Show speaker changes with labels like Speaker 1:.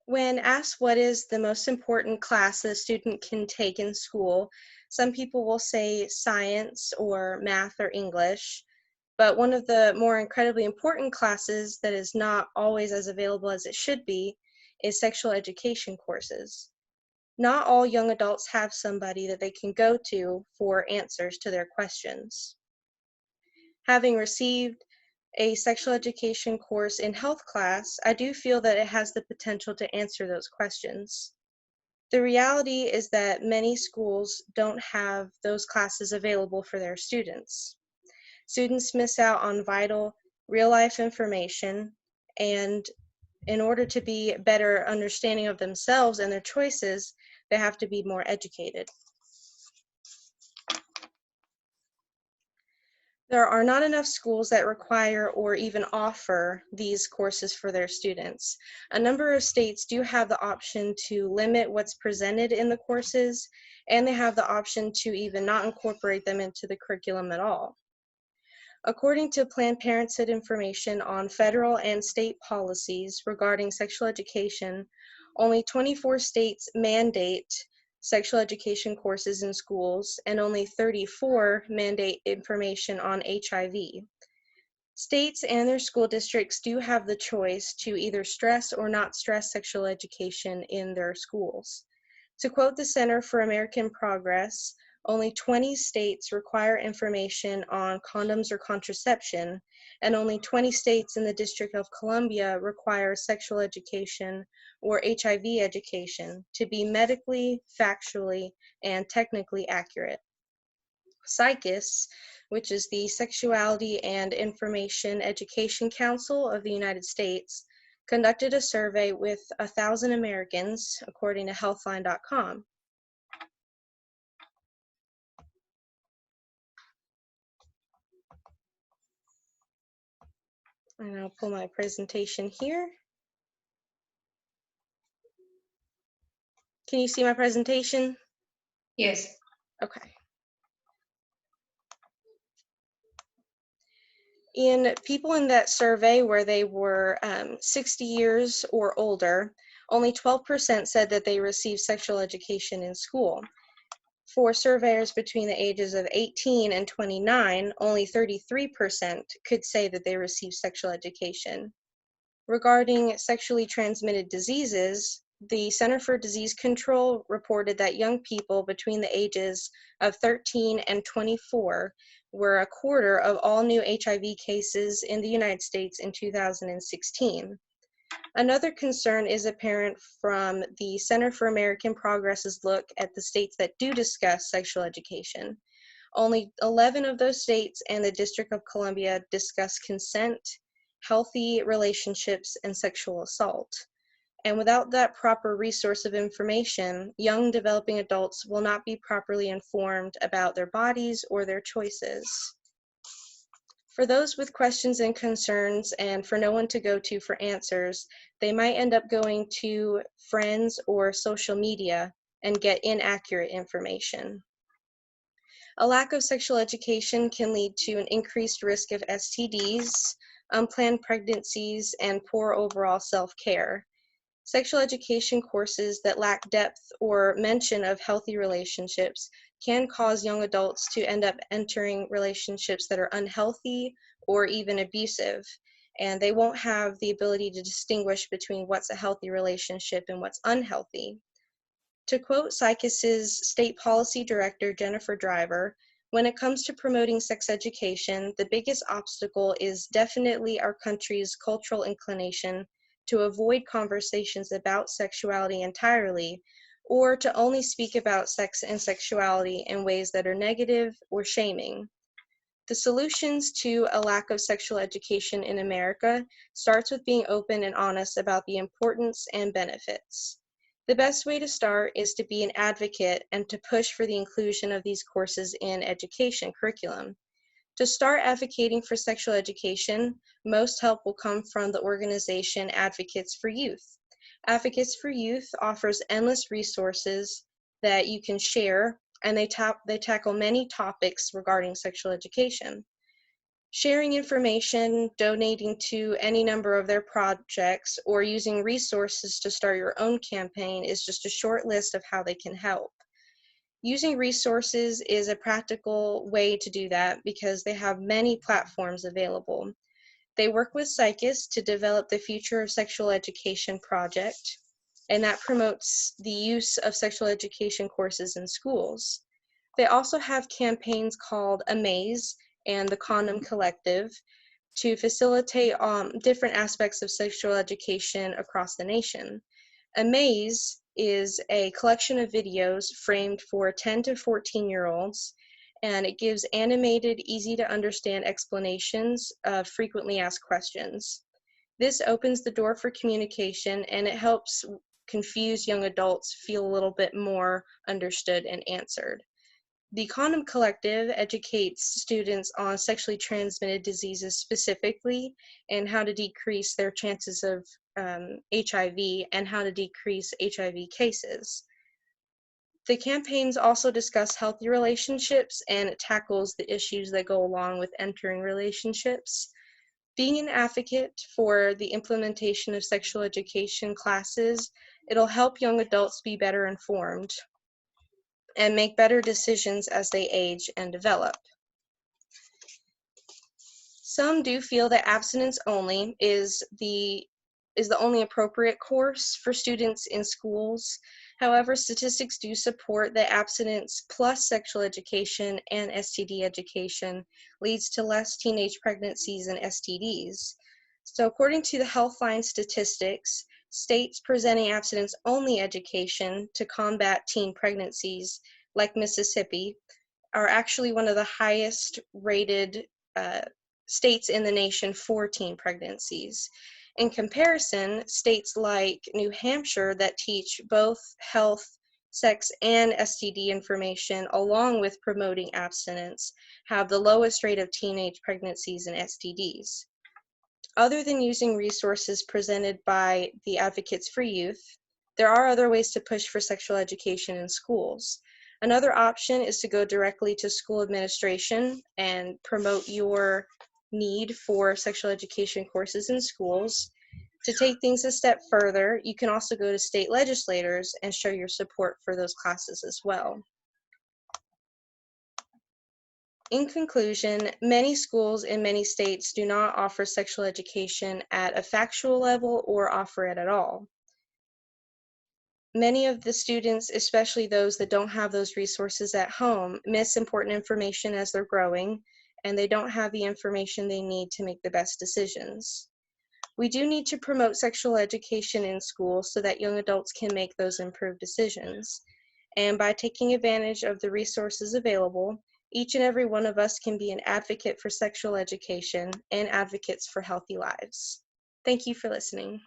Speaker 1: When asked what is the most important class a student can take in school, some people will say science or math or English, but one of the more incredibly important classes that is not always as available as it should be is sexual education courses. Not all young adults have somebody that they can go to for answers to their questions. Having received a sexual education course in health class, I do feel that it has the potential to answer those questions. The reality is that many schools don't have those classes available for their students. Students miss out on vital, real-life information, and in order to be better understanding of themselves and their choices, they have to be more educated. There are not enough schools that require or even offer these courses for their students. A number of states do have the option to limit what's presented in the courses, and they have the option to even not incorporate them into the curriculum at all. According to Planned Parenthood information on federal and state policies regarding sexual education, only 24 states mandate sexual education courses in schools, and only 34 mandate information on HIV. States and their school districts do have the choice to either stress or not stress sexual education in their schools. To quote the Center for American Progress, only 20 states require information on condoms or contraception, and only 20 states in the District of Columbia require sexual education or HIV education to be medically, factually, and technically accurate. SICUS, which is the Sexuality and Information Education Council of the United States, conducted a survey with 1,000 Americans, according to Healthline.com. And I'll pull my presentation here. Can you see my presentation?
Speaker 2: Yes.
Speaker 1: Okay. In people in that survey where they were 60 years or older, only 12% said that they received sexual education in school. For surveyors between the ages of 18 and 29, only 33% could say that they received sexual education. Regarding sexually transmitted diseases, the Center for Disease Control reported that young people between the ages of 13 and 24 were a quarter of all new HIV cases in the United States in 2016. Another concern is apparent from the Center for American Progress's look at the states that do discuss sexual education. Only 11 of those states and the District of Columbia discuss consent, healthy relationships, and sexual assault. And without that proper resource of information, young developing adults will not be properly informed about their bodies or their choices. For those with questions and concerns and for no one to go to for answers, they might end up going to friends or social media and get inaccurate information. A lack of sexual education can lead to an increased risk of STDs, unplanned pregnancies, and poor overall self-care. Sexual education courses that lack depth or mention of healthy relationships can cause young adults to end up entering relationships that are unhealthy or even abusive, and they won't have the ability to distinguish between what's a healthy relationship and what's unhealthy. To quote SICUS's state policy director, Jennifer Driver, when it comes to promoting sex education, the biggest obstacle is definitely our country's cultural inclination to avoid conversations about sexuality entirely, or to only speak about sex and sexuality in ways that are negative or shaming. The solutions to a lack of sexual education in America starts with being open and honest about the importance and benefits. The best way to start is to be an advocate and to push for the inclusion of these courses in education curriculum. To start advocating for sexual education, most help will come from the organization Advocates for Youth. Advocates for Youth offers endless resources that you can share, and they tackle many topics regarding sexual education. Sharing information, donating to any number of their projects, or using resources to start your own campaign is just a short list of how they can help. Using resources is a practical way to do that because they have many platforms available. They work with psychists to develop the Future of Sexual Education project, and that promotes the use of sexual education courses in schools. They also have campaigns called Amaze and the Condom Collective to facilitate different aspects of sexual education across the nation. Amaze is a collection of videos framed for 10 to 14-year-olds, and it gives animated, easy to understand explanations of frequently asked questions. This opens the door for communication, and it helps confused young adults feel a little bit more understood and answered. The Condom Collective educates students on sexually transmitted diseases specifically and how to decrease their chances of HIV and how to decrease HIV cases. The campaigns also discuss healthy relationships and it tackles the issues that go along with entering relationships. Being an advocate for the implementation of sexual education classes, it'll help young adults be better informed and make better decisions as they age and develop. Some do feel that abstinence only is the only appropriate course for students in schools. However, statistics do support that abstinence plus sexual education and STD education leads to less teenage pregnancies and STDs. So according to the Healthline statistics, states presenting abstinence-only education to combat teen pregnancies, like Mississippi, are actually one of the highest rated states in the nation for teen pregnancies. In comparison, states like New Hampshire that teach both health, sex, and STD information along with promoting abstinence have the lowest rate of teenage pregnancies and STDs. Other than using resources presented by the Advocates for Youth, there are other ways to push for sexual education in schools. Another option is to go directly to school administration and promote your need for sexual education courses in schools. To take things a step further, you can also go to state legislators and show your support for those classes as well. In conclusion, many schools in many states do not offer sexual education at a factual level or offer it at all. Many of the students, especially those that don't have those resources at home, miss important information as they're growing, and they don't have the information they need to make the best decisions. We do need to promote sexual education in schools so that young adults can make those improved decisions. And by taking advantage of the resources available, each and every one of us can be an advocate for sexual education and advocates for healthy lives. Thank you for listening.